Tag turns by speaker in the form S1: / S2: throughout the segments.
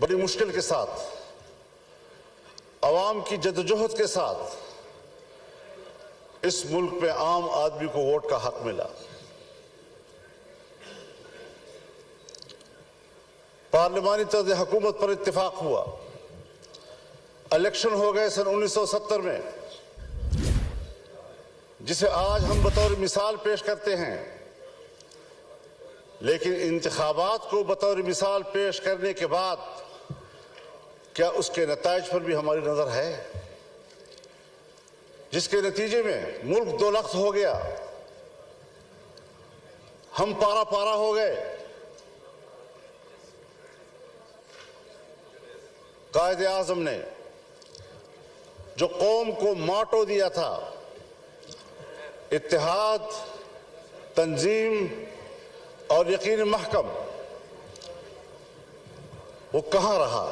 S1: بڑی مشکل کے ساتھ، عوام کی جدوجہد کے ساتھ اس ملک میں عام آدمی کو ووٹ کا حق ملا۔ پارلیمانی طرز حکومت پر اتفاق ہوا، الیکشن ہو گئے سن 1970 میں، جسے آج ہم بطور مثال پیش کرتے ہیں، لیکن انتخابات کو بطور مثال پیش کرنے کے بعد کیا اس کے نتائج پر بھی ہماری نظر ہے؟ جس کے نتیجے میں ملک دو لخت ہو گیا، ہم پارا پارا ہو گئے۔ قائد اعظم نے جو قوم کو ماٹو دیا تھا، اتحاد، تنظیم اور یقین محکم، وہ کہاں رہا؟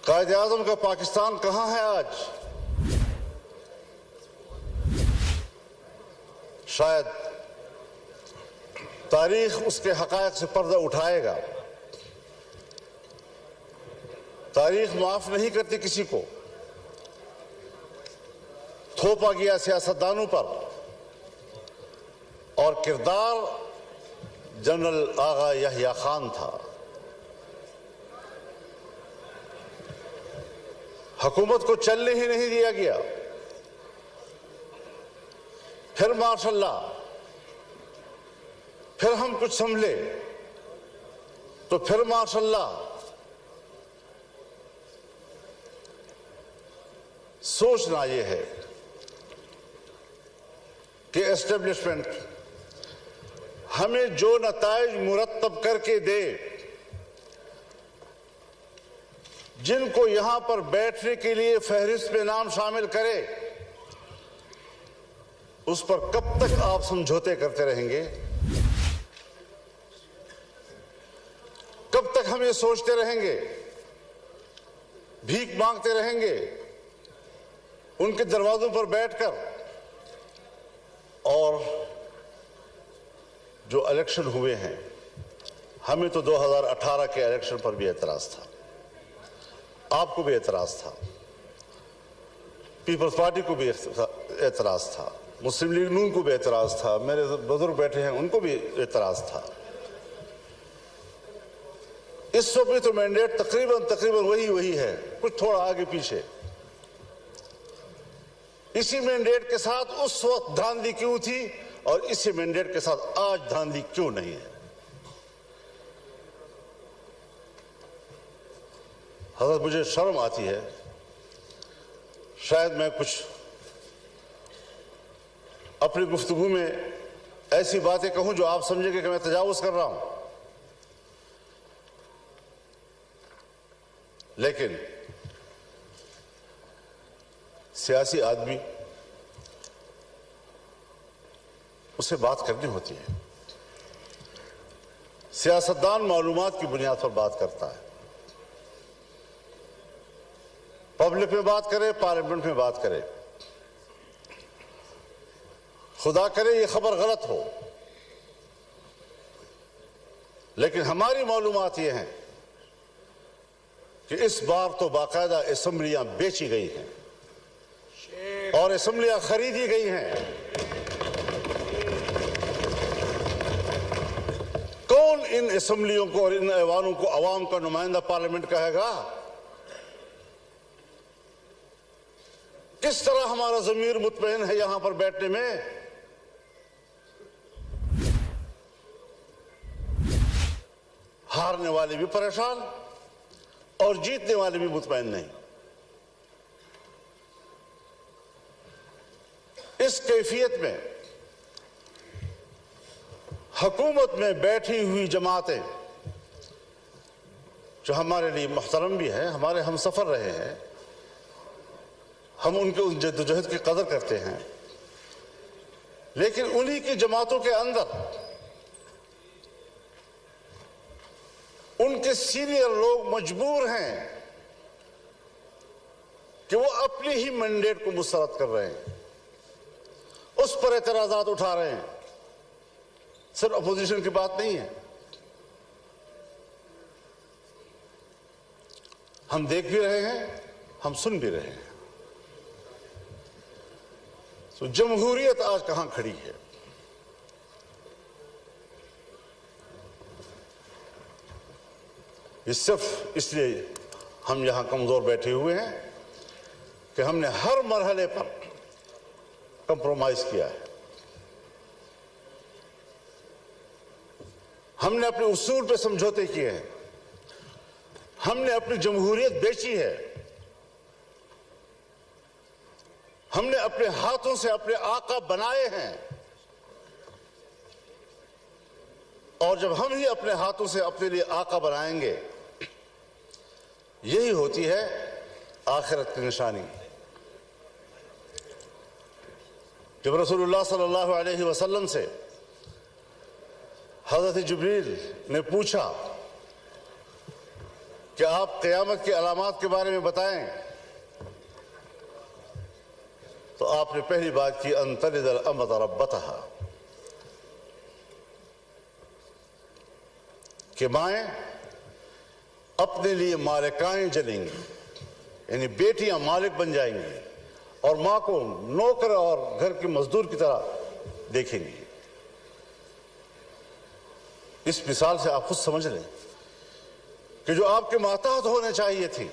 S1: قائد اعظم کا پاکستان کہاں ہے آج؟ شاید تاریخ اس کے حقائق سے پردہ اٹھائے گا۔ تاریخ معاف نہیں کرتی کسی کو۔ تھوپا گیا سیاستدانوں پر، اور کردار جنرل آغا یحییٰ خان تھا۔ حکومت کو چلنے ہی نہیں دیا گیا۔ پھر ماشاء اللہ، پھر ہم کچھ سنبھلے تو پھر ماشاء اللہ سوچنا یہ ہے کہ اسٹیبلشمنٹ ہمیں جو نتائج مرتب کر کے دے، جن کو یہاں پر بیٹھنے کے لیے فہرست میں نام شامل کرے، اس پر کب تک آپ سمجھوتے کرتے رہیں گے؟ کب تک ہم یہ سوچتے رہیں گے، بھیک مانگتے رہیں گے ان کے دروازوں پر بیٹھ کر؟ اور جو الیکشن ہوئے ہیں، ہمیں تو 2018 کے الیکشن پر بھی اعتراض تھا، آپ کو بھی اعتراض تھا، پیپلز پارٹی کو بھی اعتراض تھا، مسلم لیگ نون کو بھی اعتراض تھا، میرے بزرگ بیٹھے ہیں ان کو بھی اعتراض تھا۔ اس وقت تو مینڈیٹ تقریباً وہی ہے، کچھ تھوڑا آگے پیچھے۔ اسی مینڈیٹ کے ساتھ اس وقت دھاندلی کیوں تھی اور اسی مینڈیٹ کے ساتھ آج دھاندلی کیوں نہیں ہے؟ حضرت مجھے شرم آتی ہے، شاید میں کچھ اپنی گفتگو میں ایسی باتیں کہوں جو آپ سمجھیں گے کہ میں تجاوز کر رہا ہوں، لیکن سیاسی آدمی اسے بات کرنی ہوتی ہے۔ سیاستدان معلومات کی بنیاد پر بات کرتا ہے، پبلک میں بات کرے، پارلیمنٹ میں بات کرے۔ خدا کرے یہ خبر غلط ہو، لیکن ہماری معلومات یہ ہیں کہ اس بار تو باقاعدہ اسمبلیاں بیچی گئی ہیں اور اسمبلیاں خریدی گئی ہیں۔ کون ان اسمبلیوں کو اور ان ایوانوں کو عوام کا نمائندہ پارلیمنٹ کہے گا؟ کس طرح ہمارا ضمیر مطمئن ہے یہاں پر بیٹھنے میں؟ ہارنے والے بھی پریشان اور جیتنے والے بھی مطمئن نہیں۔ اس کیفیت میں حکومت میں بیٹھی ہوئی جماعتیں جو ہمارے لیے محترم بھی ہیں، ہمارے ہم سفر رہے ہیں، ہم ان کے اس جدوجہد کی قدر کرتے ہیں، لیکن انہی کی جماعتوں کے اندر ان کے سینئر لوگ مجبور ہیں کہ وہ اپنی ہی مینڈیٹ کو مسترد کر رہے ہیں، اس پر اعتراضات اٹھا رہے ہیں۔ صرف اپوزیشن کی بات نہیں ہے، ہم دیکھ بھی رہے ہیں، ہم سن بھی رہے ہیں۔ تو جمہوریت آج کہاں کھڑی ہے؟ یہ صرف اس لیے ہم یہاں کمزور بیٹھے ہوئے ہیں کہ ہم نے ہر مرحلے پر کمپرومائز کیا ہے، ہم نے اپنے اصول پہ سمجھوتے کیے ہیں، ہم نے اپنی جمہوریت بیچی ہے، ہم نے اپنے ہاتھوں سے اپنے آقا بنائے ہیں، اور جب ہم ہی اپنے ہاتھوں سے اپنے لیے آقا بنائیں گے، یہی ہوتی ہے آخرت کی نشانی۔ جب رسول اللہ صلی اللہ علیہ وسلم سے حضرت جبریل نے پوچھا کہ آپ قیامت کی علامات کے بارے میں بتائیں، تو آپ نے پہلی بات کی ان تلد الامۃ ربتہا، کہ مائیں اپنے لیے مالکائیں جلیں گی، یعنی بیٹیاں مالک بن جائیں گی اور ماں کو نوکر اور گھر کی مزدور کی طرح دیکھیں گی۔ اس مثال سے آپ خود سمجھ لیں کہ جو آپ کے ماتحت ہونے چاہیے تھی،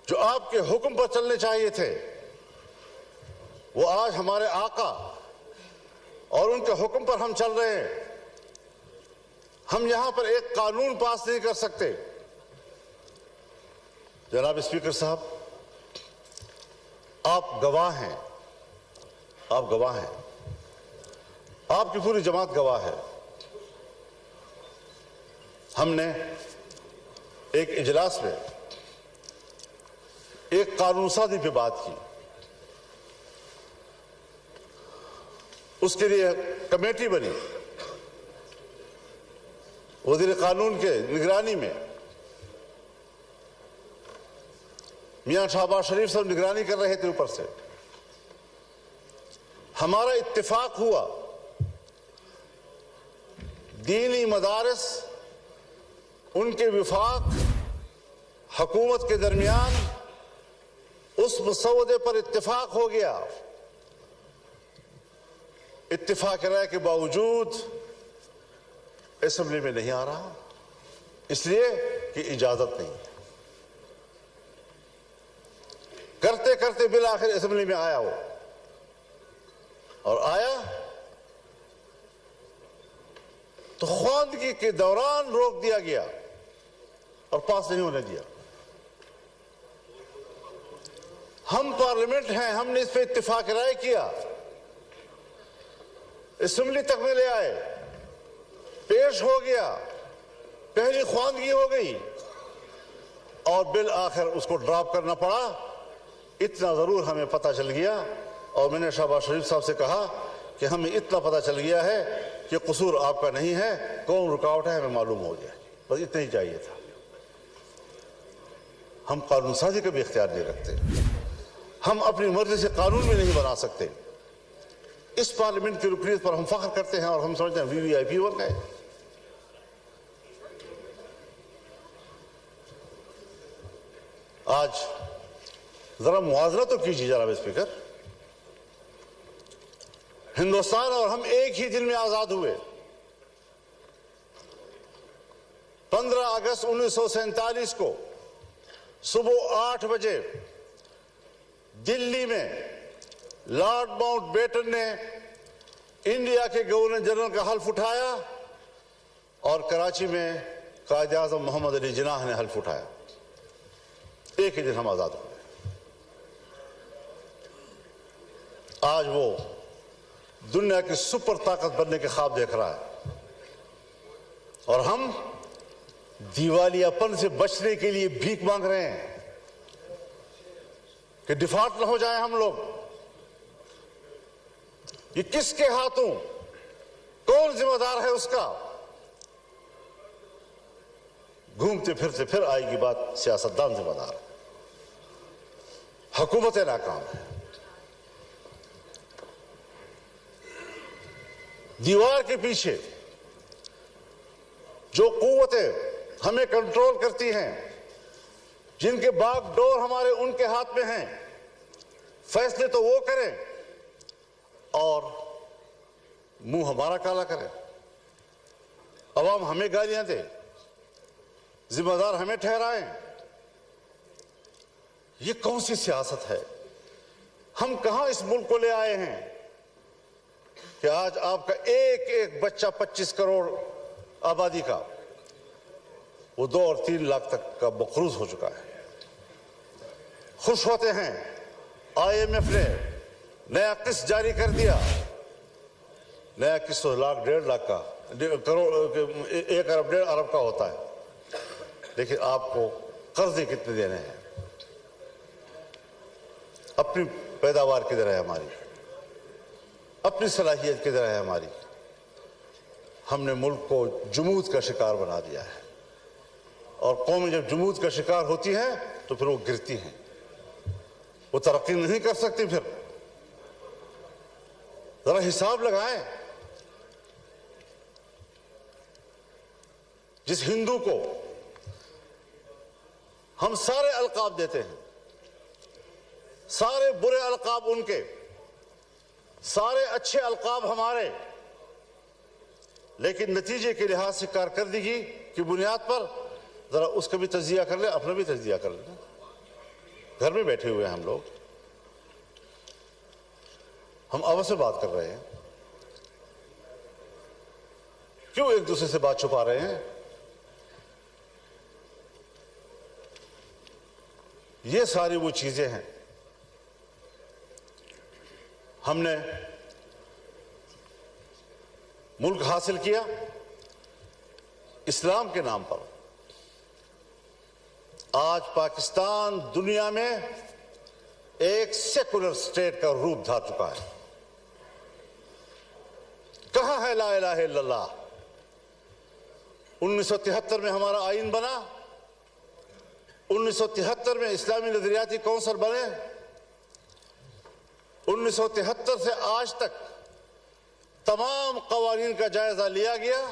S1: جو آپ کے حکم پر چلنے چاہیے تھے، وہ آج ہمارے آقا اور ان کے حکم پر ہم چل رہے ہیں۔ ہم یہاں پر ایک قانون پاس نہیں کر سکتے۔ جناب اسپیکر صاحب، آپ گواہ ہیں، آپ گواہ ہیں، آپ کی پوری جماعت گواہ ہے۔ ہم نے ایک اجلاس میں ایک قانون سازی پہ بات کی، اس کے لیے کمیٹی بنی، وزیر قانون کے نگرانی میں میاں شہباز شریف صاحب نگرانی کر رہے تھے اوپر سے۔ ہمارا اتفاق ہوا دینی مدارس، ان کے وفاق حکومت کے درمیان اس مسودے پر اتفاق ہو گیا۔ اتفاق رائے کے باوجود اسمبلی میں نہیں آ رہا، اس لیے کہ اجازت نہیں۔ کرتے کرتے بالآخر اسمبلی میں آیا وہ، اور آیا تو خواندگی کے دوران روک دیا گیا اور پاس نہیں ہونے دیا۔ ہم پارلیمنٹ ہیں، ہم نے اس پہ اتفاق رائے کیا، اسمبلی تک میں لے آئے، پیش ہو گیا، پہلی خواندگی ہو گئی، اور بالآخر اس کو ڈراپ کرنا پڑا۔ اتنا ضرور ہمیں پتہ چل گیا، اور میں نے شہباز شریف صاحب سے کہا کہ ہمیں اتنا پتہ چل گیا ہے کہ قصور آپ کا نہیں ہے، کون رکاوٹ ہے ہمیں معلوم ہو گیا، بس اتنا ہی چاہیے تھا۔ ہم قانون سازی کا بھی اختیار نہیں رکھتے، ہم اپنی مرضی سے قانون بھی نہیں بنا سکتے۔ اس پارلیمنٹ کی رکنیت پر ہم فخر کرتے ہیں اور ہم سمجھتے ہیں وی آئی پی ورک ہے۔ آج ذرا موازنہ تو کیجیے جناب اسپیکر، ہندوستان اور ہم ایک ہی دن میں آزاد ہوئے۔ 15 اگست 1947 کو صبح 8 بجے دلی میں لارڈ ماؤنٹ بیٹن نے انڈیا کے گورنر جنرل کا حلف اٹھایا، اور کراچی میں قائد اعظم محمد علی جناح نے حلف اٹھایا۔ ایک ہی دن ہم آزاد ہوئے۔ آج وہ دنیا کی سپر طاقت بننے کے خواب دیکھ رہا ہے، اور ہم دیوالیہ پن سے بچنے کے لیے بھیک مانگ رہے ہیں کہ ڈیفالٹ نہ ہو جائیں ہم لوگ۔ یہ کس کے ہاتھوں، کون ذمہ دار ہے اس کا؟ گھومتے پھرتے پھر آئے گی بات سیاستدان ذمہ دار ہے، حکومت ناکام ہے۔ دیوار کے پیچھے جو قوتیں ہمیں کنٹرول کرتی ہیں، جن کے باغ ڈور ہمارے ان کے ہاتھ میں ہیں، فیصلے تو وہ کریں اور منہ ہمارا کالا کریں، عوام ہمیں گالیاں دے، ذمہ دار ہمیں ٹھہرائیں۔ یہ کون سی سیاست ہے؟ ہم کہاں اس ملک کو لے آئے ہیں کہ آج آپ کا ایک ایک بچہ 25 کروڑ آبادی کا وہ 2 اور 3 لاکھ تک کا مقروض ہو چکا ہے۔ خوش ہوتے ہیں IMF نے نیا قسط جاری کر دیا، نیا قسط 1 لاکھ 1.5 لاکھ کا کروڑ 1 ارب 1.5 ارب کا ہوتا ہے، لیکن آپ کو قرضے کتنے دینے ہیں؟ اپنی پیداوار کدھر ہے ہماری؟ اپنی صلاحیت کدھر ہے ہماری؟ ہم نے ملک کو جمود کا شکار بنا دیا ہے، اور قومیں جب جمود کا شکار ہوتی ہیں تو پھر وہ گرتی ہیں، وہ ترقی نہیں کر سکتی۔ پھر ذرا حساب لگائیں، جس ہندو کو ہم سارے القاب دیتے ہیں، سارے برے القاب ان کے، سارے اچھے القاب ہمارے، لیکن نتیجے کے لحاظ سے کارکردگی کی بنیاد پر ذرا اس کا بھی تجزیہ کر لیں، اپنا بھی تجزیہ کر لیں۔ گھر میں بیٹھے ہوئے ہیں ہم لوگ، ہم آپس میں بات کر رہے ہیں، کیوں ایک دوسرے سے بات چھپا رہے ہیں؟ یہ ساری وہ چیزیں ہیں۔ ہم نے ملک حاصل کیا اسلام کے نام پر۔ آج پاکستان دنیا میں ایک سیکولر سٹیٹ کا روپ دھار چکا ہے۔ کہاں ہے لا الہ الا اللہ؟ 1973 میں ہمارا آئین بنا، 1973 میں اسلامی نظریاتی کونسل بنے، 1973 سے آج تک تمام قوانین کا جائزہ لیا گیا۔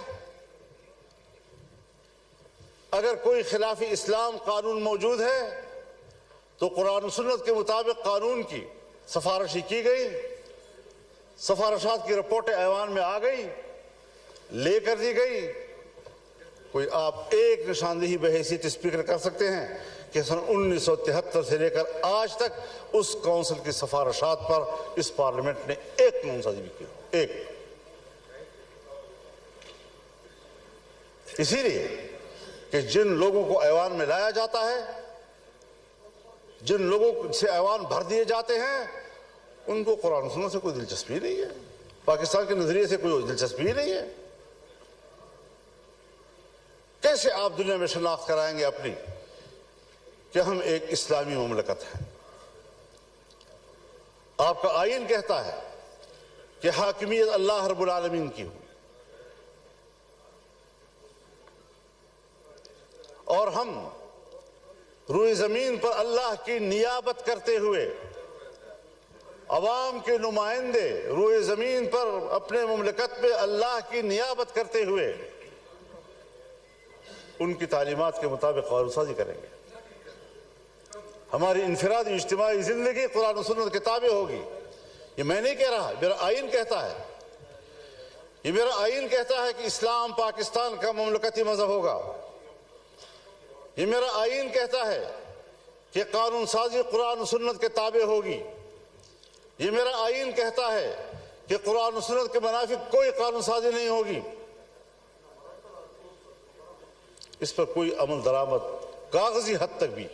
S1: اگر کوئی خلاف اسلام قانون موجود ہے تو قرآن و سنت کے مطابق قانون کی سفارشی کی گئی، سفارشات کی رپورٹیں ایوان میں آ گئی، لے کر دی گئی۔ کوئی آپ ایک نشاندہی بحیثیت اسپیکر کر سکتے ہیں کہ سن 1973 سے لے کر آج تک اس کونسل کی سفارشات پر اس پارلیمنٹ نے ایک قانون سازی بھی کی؟ ایک۔ اسی لیے کہ جن لوگوں کو ایوان میں لایا جاتا ہے، جن لوگوں سے ایوان بھر دیے جاتے ہیں، ان کو قرآن و سنت سے کوئی دلچسپی نہیں ہے، پاکستان کے نظریے سے کوئی دلچسپی نہیں ہے۔ کیسے آپ دنیا میں شناخت کرائیں گے اپنی کہ ہم ایک اسلامی مملکت ہیں؟ آپ کا آئین کہتا ہے کہ حاکمیت اللہ رب العالمین کی ہو، اور ہم روئے زمین پر اللہ کی نیابت کرتے ہوئے، عوام کے نمائندے روئے زمین پر اپنے مملکت میں اللہ کی نیابت کرتے ہوئے ان کی تعلیمات کے مطابق قانون سازی کریں گے۔ ہماری انفرادی اجتماعی زندگی قرآن و سنت کے تابع ہوگی۔ یہ میں نہیں کہہ رہا، میرا آئین کہتا ہے، یہ میرا آئین کہتا ہے کہ اسلام پاکستان کا مملکتی مذہب ہوگا۔ یہ میرا آئین کہتا ہے کہ قانون سازی قرآن و سنت کے تابع ہوگی۔ یہ میرا آئین کہتا ہے کہ قرآن و سنت کے منافق کوئی قانون سازی نہیں ہوگی۔ اس پر کوئی عمل درآمد کاغذی حد تک بھی،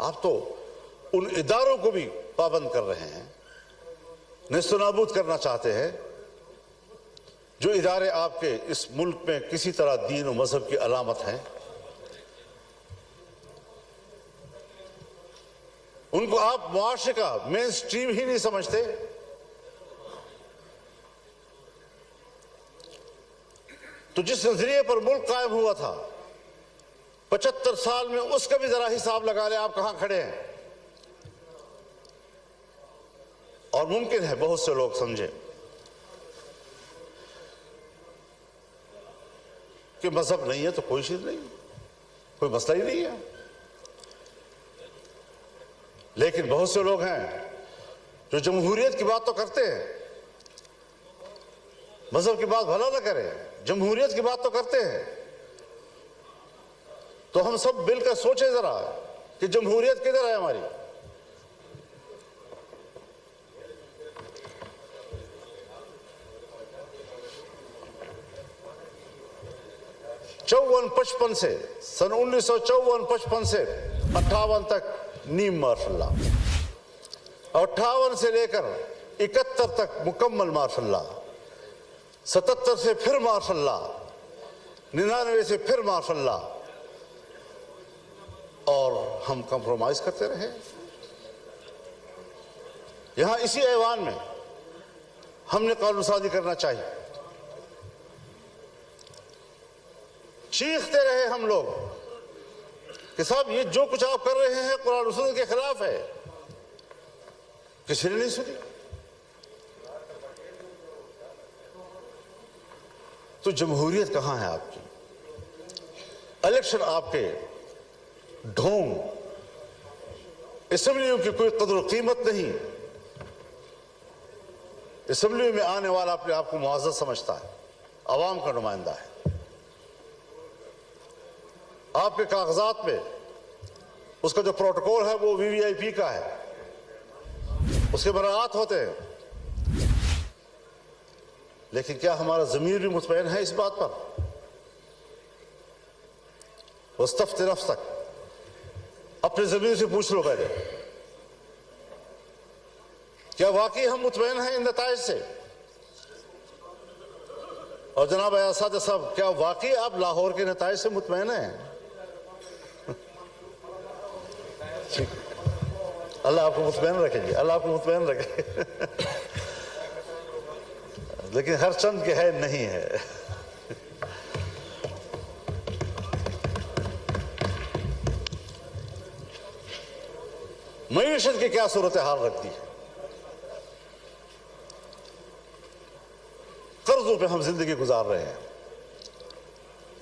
S1: آپ تو ان اداروں کو بھی پابند کر رہے ہیں، نیست و نابود کرنا چاہتے ہیں جو ادارے آپ کے اس ملک میں کسی طرح دین و مذہب کی علامت ہیں۔ ان کو آپ معاشرے کا مین سٹریم ہی نہیں سمجھتے۔ تو جس نظریے پر ملک قائم ہوا تھا 75 سال میں، اس کا بھی ذرا حساب لگا لیں آپ کہاں کھڑے ہیں۔ اور ممکن ہے بہت سے لوگ سمجھیں کہ مذہب نہیں ہے تو کوئی چیز نہیں، کوئی مسئلہ ہی نہیں ہے۔ لیکن بہت سے لوگ ہیں جو جمہوریت کی بات تو کرتے ہیں، مذہب کی بات بھلا نہ کریں، جمہوریت کی بات تو کرتے ہیں۔ تو ہم سب مل کر سوچیں ذرا کہ جمہوریت کدھر ہے ہماری؟ '54-55 سے، سن 1954-55 سے 58 تک نیم مارشل لا، 58 سے لے کر 71 تک مکمل مارشل لا، 77 سے پھر مارشل لا، 99 سے پھر مارشل لا، اور ہم کمپرومائز کرتے رہے۔ یہاں اسی ایوان میں ہم نے قانون سازی کرنا چاہیے، چیختے رہے ہم لوگ کہ صاحب یہ جو کچھ آپ کر رہے ہیں قرآن و سنت کے خلاف ہے، کسی نے نہیں سنی۔ تو جمہوریت کہاں ہے آپ کی؟ الیکشن آپ کے ڈھونگ، اسمبلیوں کی کوئی قدر و قیمت نہیں، اسمبلیوں میں آنے والا اپنے آپ کو معزز سمجھتا ہے، عوام کا نمائندہ ہے۔ آپ کے کاغذات میں اس کا جو پروٹوکول ہے وہ VVIP کا ہے، اس کے براعات ہوتے ہیں، لیکن کیا ہمارا ضمیر بھی مطمئن ہے اس بات پر؟ واستفت نفسک، اپنے ضمیر سے پوچھ لو پہلے، کیا واقعی ہم مطمئن ہیں ان نتائج سے؟ اور جناب اساتذہ صاحب، کیا واقعی آپ لاہور کے نتائج سے مطمئن ہیں؟ اللہ آپ کو مطمئن رکھے گی، اللہ آپ کو مطمئن رکھے، لیکن ہر چند کے ہے نہیں ہے۔ معیشت کی کیا صورتحال رکھتی ہے؟ قرضوں پہ ہم زندگی گزار رہے ہیں،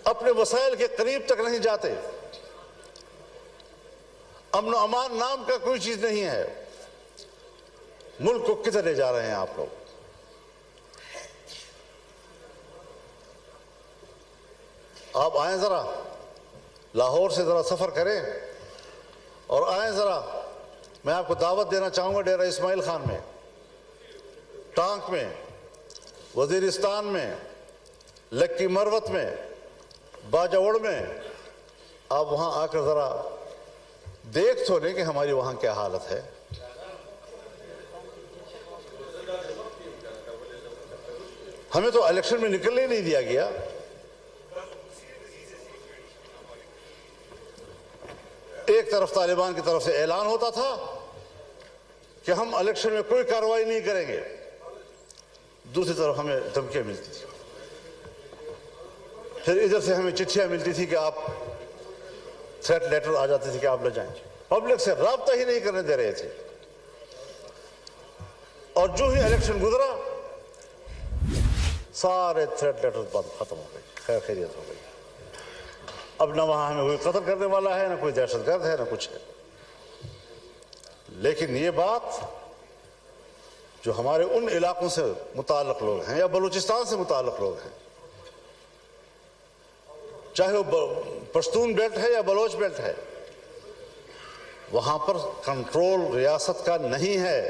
S1: اپنے وسائل کے قریب تک نہیں جاتے، امن و امان نام کا کوئی چیز نہیں ہے۔ ملک کو کدھر لے جا رہے ہیں آپ لوگ؟ آپ آئیں ذرا لاہور سے ذرا سفر کریں اور آئیں ذرا، میں آپ کو دعوت دینا چاہوں گا ڈیرہ اسماعیل خان میں، ٹانک میں، وزیرستان میں، لکی مروت میں، باجوڑ میں۔ آپ وہاں آ کر ذرا دیکھ تو لیں کہ ہماری وہاں کیا حالت ہے۔ ہمیں تو الیکشن میں نکلنے نہیں دیا گیا۔ ایک طرف طالبان کی طرف سے اعلان ہوتا تھا کہ ہم الیکشن میں کوئی کارروائی نہیں کریں گے، دوسری طرف ہمیں دھمکیاں ملتی تھی، پھر ادھر سے ہمیں چٹھیاں ملتی تھی کہ آپ تھریٹ لیٹر آ جاتے تھے کہ آپ لے جائیں، پبلک سے رابطہ ہی نہیں کرنے دے رہے تھے۔ اور جو ہی الیکشن گزرا سارے تھریٹ لیٹر ختم ہو گئے، خیر خیریت ہو گئی۔ اب نہ وہاں ہمیں کوئی قتل کرنے والا ہے، نہ کوئی دہشت گرد ہے، نہ کچھ ہے۔ لیکن یہ بات جو ہمارے ان علاقوں سے متعلق لوگ ہیں یا بلوچستان سے متعلق لوگ ہیں، چاہے وہ پشتون بیلٹ ہے یا بلوچ بیلٹ ہے، وہاں پر کنٹرول ریاست کا نہیں ہے۔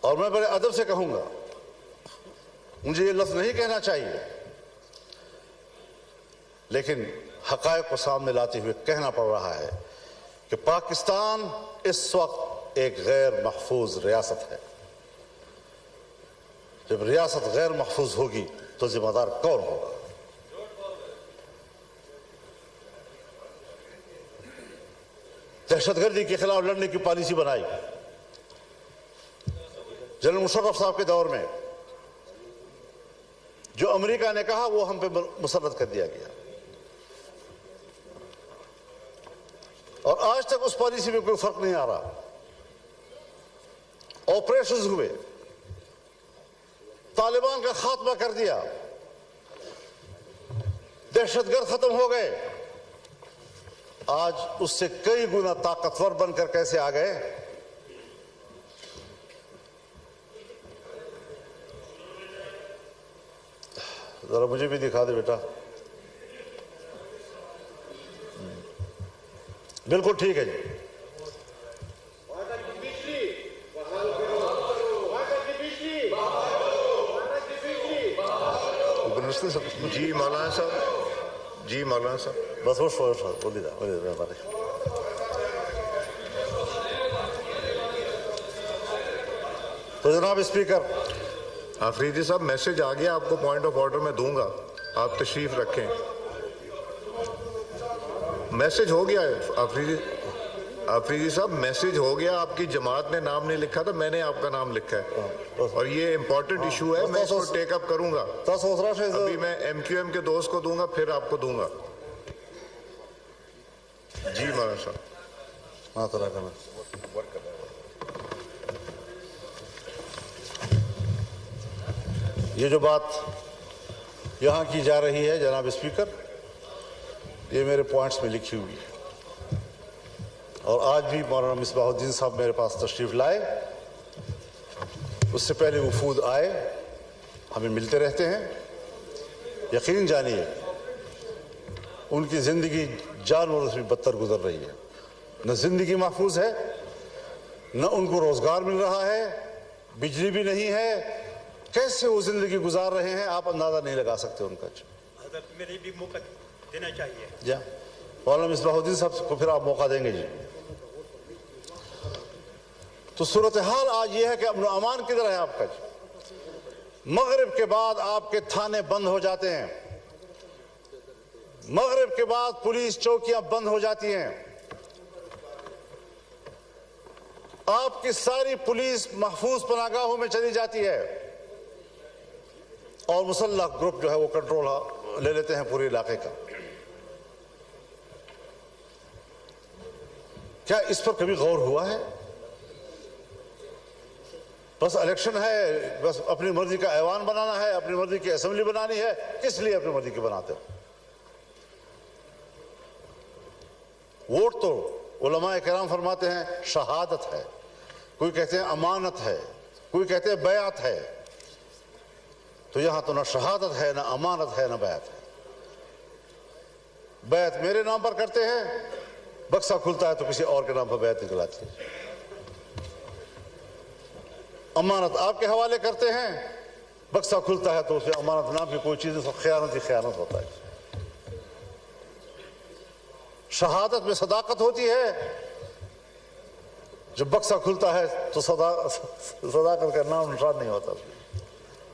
S1: اور میں بڑے ادب سے کہوں گا، مجھے یہ لفظ نہیں کہنا چاہیے، لیکن حقائق کو سامنے لاتے ہوئے کہنا پڑ رہا ہے کہ پاکستان اس وقت ایک غیر محفوظ ریاست ہے۔ جب ریاست غیر محفوظ ہوگی تو ذمہ دار کون ہوگا؟ دہشت گردی کے خلاف لڑنے کی پالیسی بنائی جنرل مشرف صاحب کے دور میں، جو امریکہ نے کہا وہ ہم پہ مسلط کر دیا گیا، اور آج تک اس پالیسی میں کوئی فرق نہیں آ رہا۔ آپریشنز ہوئے، طالبان کا خاتمہ کر دیا، دہشت گرد ختم ہو گئے، آج اس سے کئی گنا طاقتور بن کر کیسے آ گئے. ذرا مجھے بھی دکھا دے بیٹا. بالکل ٹھیک ہے جی.
S2: جی مولانا صاحب, جی مولانا صاحب,
S1: بس بولی دا تو جناب اسپیکر.
S2: آفریدی صاحب میسج آ گیا, آپ کو پوائنٹ آف آرڈر میں دوں گا, آپ تشریف رکھیں. میسج ہو گیا آفریدی صاحب, میسج ہو گیا. آپ کی جماعت نے نام نہیں لکھا تھا, میں نے آپ کا نام لکھا ہے, اور یہ امپورٹنٹ ایشو ہے, میں اس کو ٹیک اپ کروں گا. ابھی میں ایم کیو ایم کے دوست کو دوں گا, پھر آپ کو دوں گا. جی مولانا صاحب.
S1: ہاں طرح کرنا. یہ جو بات یہاں کی جا رہی ہے جناب اسپیکر, یہ میرے پوائنٹس میں لکھی ہوئی ہے, اور آج بھی مولانا مصباح الدین صاحب میرے پاس تشریف لائے. اس سے پہلے وفود آئے, ہمیں ملتے رہتے ہیں. یقین جانیے ان کی زندگی جانوروں سے بھی بدتر گزر رہی ہے. نہ زندگی محفوظ ہے, نہ ان کو روزگار مل رہا ہے, بجلی بھی نہیں ہے. کیسے وہ زندگی گزار رہے ہیں آپ اندازہ نہیں لگا سکتے ان کا.
S3: حضرت میرے بھی موقع دینا چاہیے.
S1: جی مولانا مصباح الدین صاحب کو پھر آپ موقع دیں گے جی. تو صورتحال آج یہ ہے کہ امن و امان کدھر ہے آپ کا جی. مغرب کے بعد آپ کے تھانے بند ہو جاتے ہیں, مغرب کے بعد پولیس چوکیاں بند ہو جاتی ہیں, آپ کی ساری پولیس محفوظ پناہگاہوں میں چلی جاتی ہے, اور مسلح گروپ جو ہے وہ کنٹرول لے لیتے ہیں پورے علاقے کا. کیا اس پر کبھی غور ہوا ہے؟ بس الیکشن ہے, بس اپنی مرضی کا ایوان بنانا ہے, اپنی مرضی کی اسمبلی بنانی ہے. کس لیے اپنی مرضی کی بناتے ہو؟ ووٹ تو علماء کرام فرماتے ہیں شہادت ہے, کوئی کہتے ہیں امانت ہے, کوئی کہتے ہیں بیعت ہے. تو یہاں تو نہ شہادت ہے, نہ امانت ہے, نہ بیعت ہے. بیعت میرے نام پر کرتے ہیں, بکسہ کھلتا ہے تو کسی اور کے نام پر بیعت نکل آتی ہے. امانت آپ کے حوالے کرتے ہیں, بکسہ کھلتا ہے تو اس میں امانت نام کی کوئی چیز نہیں, خیانت ہی خیانت ہوتا ہے. شہادت میں صداقت ہوتی ہے, جب بکسہ کھلتا ہے تو صداقت کا نام نشان نہیں ہوتا.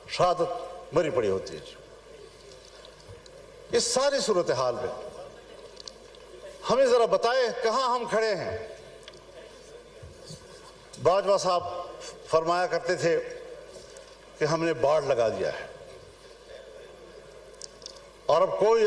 S1: شہادت مری پڑی ہوتی ہے. اس ساری صورتحال میں ہمیں ذرا بتائیں کہاں ہم کھڑے ہیں. باجوہ صاحب فرمایا کرتے تھے کہ ہم نے باڑ لگا دیا ہے, اور اب کوئی